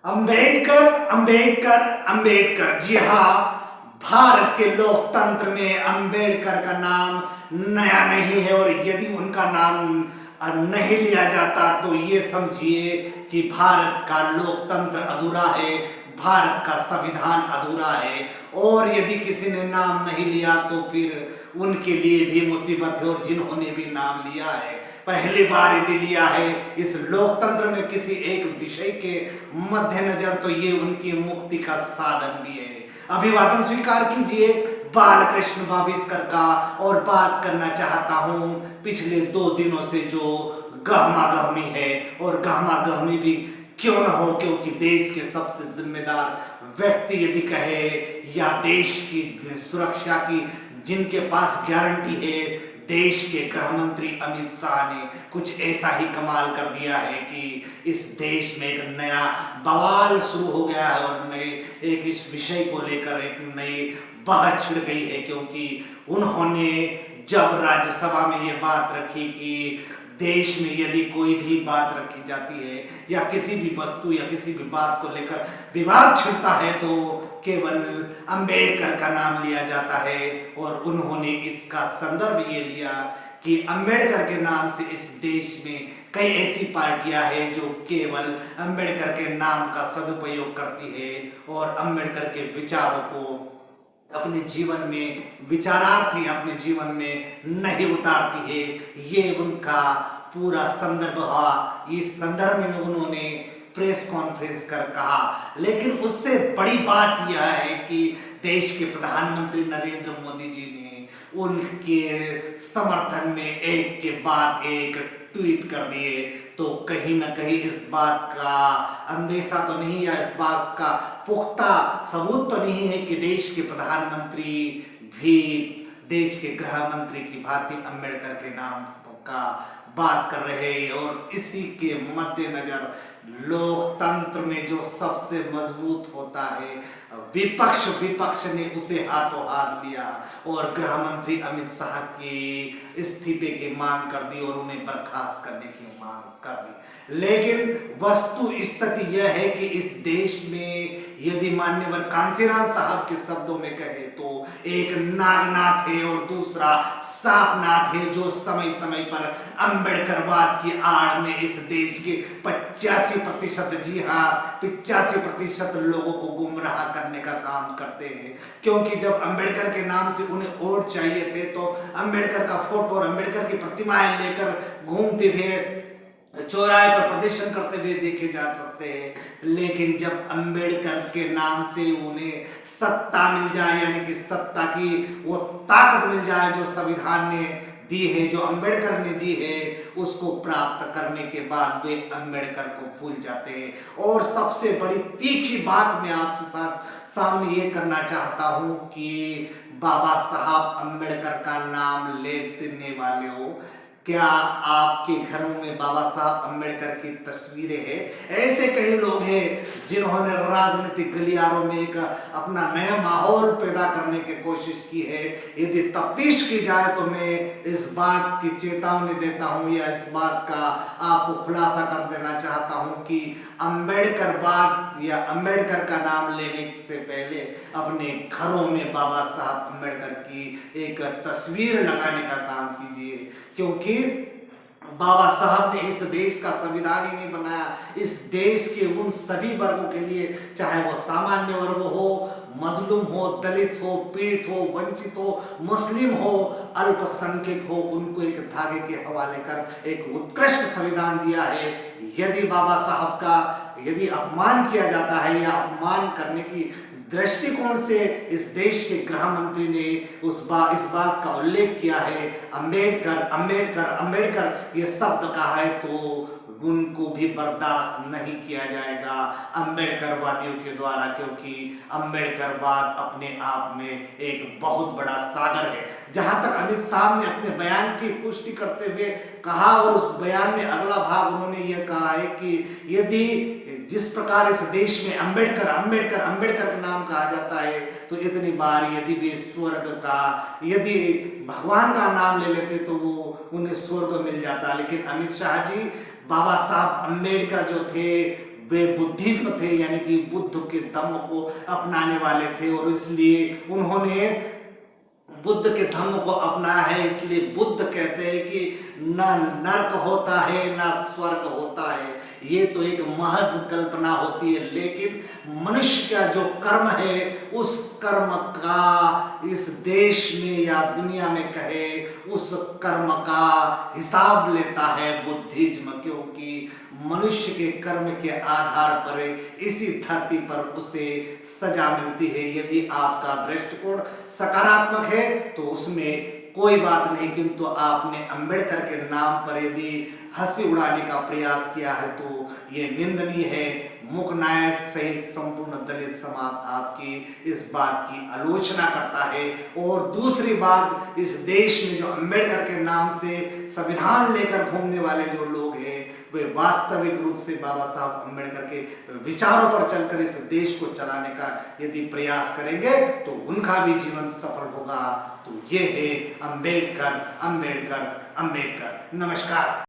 अंबेडकर अंबेडकर अंबेडकर, जी हाँ। भारत के लोकतंत्र में अंबेडकर का नाम नया नहीं है, और यदि उनका नाम नहीं लिया जाता तो ये समझिए कि भारत का लोकतंत्र अधूरा है, भारत का संविधान अधूरा है। और यदि किसी ने नाम नहीं लिया तो फिर उनके लिए भी मुसीबत है, और जिन्होंने भी नाम लिया है पहली बार यदि लिया है इस लोकतंत्र में किसी एक विषय के मद्देनजर, तो ये उनकी मुक्ति का साधन भी है। अभिवादन स्वीकार कीजिए बालकृष्ण भावेशकर का। और बात करना चाहता हूँ पिछले 2 दिनों से जो गहमा गहमी है, और गहमा गहमी भी क्यों न हो, क्योंकि देश के सबसे जिम्मेदार व्यक्ति यदि कहे, या देश की सुरक्षा की जिनके पास गारंटी है, देश के गृह मंत्री अमित शाह ने कुछ ऐसा ही कमाल कर दिया है कि इस देश में एक नया बवाल शुरू हो गया है, और नए एक इस विषय को लेकर एक नई बहस छिड़ गई है। क्योंकि उन्होंने जब राज्यसभा में ये बात रखी कि देश में यदि कोई भी बात रखी जाती है, या किसी भी वस्तु या किसी भी बात को लेकर विवाद छिड़ता है, तो केवल अंबेडकर का नाम लिया जाता है। और उन्होंने इसका संदर्भ ये लिया कि अंबेडकर के नाम से इस देश में कई ऐसी पार्टियां हैं जो केवल अंबेडकर के नाम का सदुपयोग करती है, और अंबेडकर के विचारों को अपने जीवन में विचारार्थी अपने जीवन में नहीं उतारती है। ये उनका पूरा संदर्भ हुआ। इस संदर्भ में उन्होंने प्रेस कॉन्फ्रेंस कर कहा। लेकिन उससे बड़ी बात यह है कि देश के प्रधानमंत्री नरेंद्र मोदी जी ने उनके समर्थन में एक के बाद एक ट्वीट कर दिए। तो कहीं ना कहीं इस बात का अंदेशा तो नहीं, या इस बात का पुख्ता सबूत तो नहीं है कि देश के प्रधानमंत्री भी देश के गृह मंत्री की भांति अंबेडकर के नाम का बात कर रहे हैं। और इसी के मद्देनजर लोकतंत्र में जो सबसे मजबूत होता है विपक्ष ने उसे हाथों हाथ लिया, और गृह मंत्री अमित शाह की इस्तीफे की मांग कर दी, और उन्हें बर्खास्त करने की मांग कर दी। लेकिन वस्तु स्थिति यह है कि इस देश में यदि मान्यवर कांसीराम साहब के शब्दों में कहे तो एक नागनाथ है और दूसरा सापनाथ है, जो समय समय पर अंबेडकरवाद की आड़ में इस देश के 85%, जी हाँ 85% लोगों को गुमराह करने का काम करते हैं। क्योंकि जब अंबेडकर के नाम से उन्हें वोट चाहिए थे तो अंबेडकर का फोटो और अंबेडकर की प्रतिमाएं लेकर घूमते हुए चौराहे पर प्रदर्शन करते हुए देखे जा सकते हैं। लेकिन जब अंबेडकर के नाम से उन्हें सत्ता मिल जाए, यानी कि सत्ता की वो ताकत मिल जाए जो संविधान ने दी है, जो अंबेडकर ने दी है, उसको प्राप्त करने के बाद वे अंबेडकर को भूल जाते हैं। और सबसे बड़ी तीखी बात मैं आपके साथ सामने ये करना चाहता हूँ कि बाबा साहब अंबेडकर का नाम लेने वाले हो, क्या आपके घरों में बाबा साहब अंबेडकर की तस्वीरें हैं? ऐसे कई लोग हैं जिन्होंने राजनीतिक गलियारों में एक अपना नया माहौल पैदा करने की कोशिश की है। यदि तफ्तीश की जाए तो मैं इस बात की चेतावनी देता हूं, या इस बात का आपको खुलासा कर देना चाहता हूं कि अंबेडकरवाद या अंबेडकर का नाम लेने से पहले अपने घरों में बाबा साहब अंबेडकर की एक तस्वीर लगाने का काम कीजिए। क्योंकि बाबा साहब ने इस देश का संविधान ही नहीं बनाया, इस देश के उन सभी वर्गों के लिए, चाहे वो सामान्य वर्ग हो, मजलूम हो, दलित हो, पीड़ित हो, वंचित हो, मुस्लिम हो, अल्पसंख्यक हो, उनको एक धागे के हवाले कर एक उत्कृष्ट संविधान दिया है। यदि बाबा साहब का यदि अपमान किया जाता है, या अपमान करने की दृष्टिकोण से इस देश के गृह मंत्री ने इस बात का उल्लेख किया है, अंबेडकर अंबेडकर अंबेडकर ये शब्द कहा है, तो उनको भी बर्दाश्त नहीं किया जाएगा अंबेडकरवादियों के द्वारा। क्योंकि अंबेडकरवाद अपने आप में एक बहुत बड़ा सागर है। जहां तक अमित शाह ने अपने बयान की पुष्टि करते हुए कहा, और उस बयान में अगला भाग उन्होंने यह कहा है कि यदि जिस प्रकार इस देश में अंबेडकर अंबेडकर अंबेडकर का नाम कहा जाता है, तो इतनी बार यदि वे स्वर्ग का, यदि भगवान का नाम ले लेते तो वो उन्हें स्वर्ग मिल जाता। लेकिन अमित शाह जी, बाबा साहब अंबेडकर जो थे वे बुद्धिज्म थे, यानी कि बुद्ध के धम्म को अपनाने वाले थे, और इसलिए उन्होंने बुद्ध के धम्म को अपनाया है। इसलिए बुद्ध कहते हैं कि न नरक होता है न स्वर्ग होता है, ये तो एक महज कल्पना होती है, लेकिन मनुष्य का जो कर्म है उस कर्म का इस देश में या दुनिया में कहे उस कर्म का हिसाब लेता है बुद्धिज्म, क्योंकि मनुष्य के कर्म के आधार पर इसी धरती पर उसे सजा मिलती है। यदि आपका दृष्टिकोण सकारात्मक है तो उसमें कोई बात नहीं, किंतु आपने अंबेडकर के नाम पर यदि हंसी उड़ाने का प्रयास किया है तो ये निंदनीय है। मुख्य नायक सहित संपूर्ण दलित समाज आपकी इस बात की आलोचना करता है। और दूसरी बात, इस देश में जो अंबेडकर के नाम से संविधान लेकर घूमने वाले जो लोग हैं वे वास्तविक रूप से बाबा साहब अंबेडकर के विचारों पर चलकर इस देश को चलाने का यदि प्रयास करेंगे तो उनका भी जीवन सफल होगा। तो ये है अंबेडकर, अंबेडकर, अंबेडकर। नमस्कार।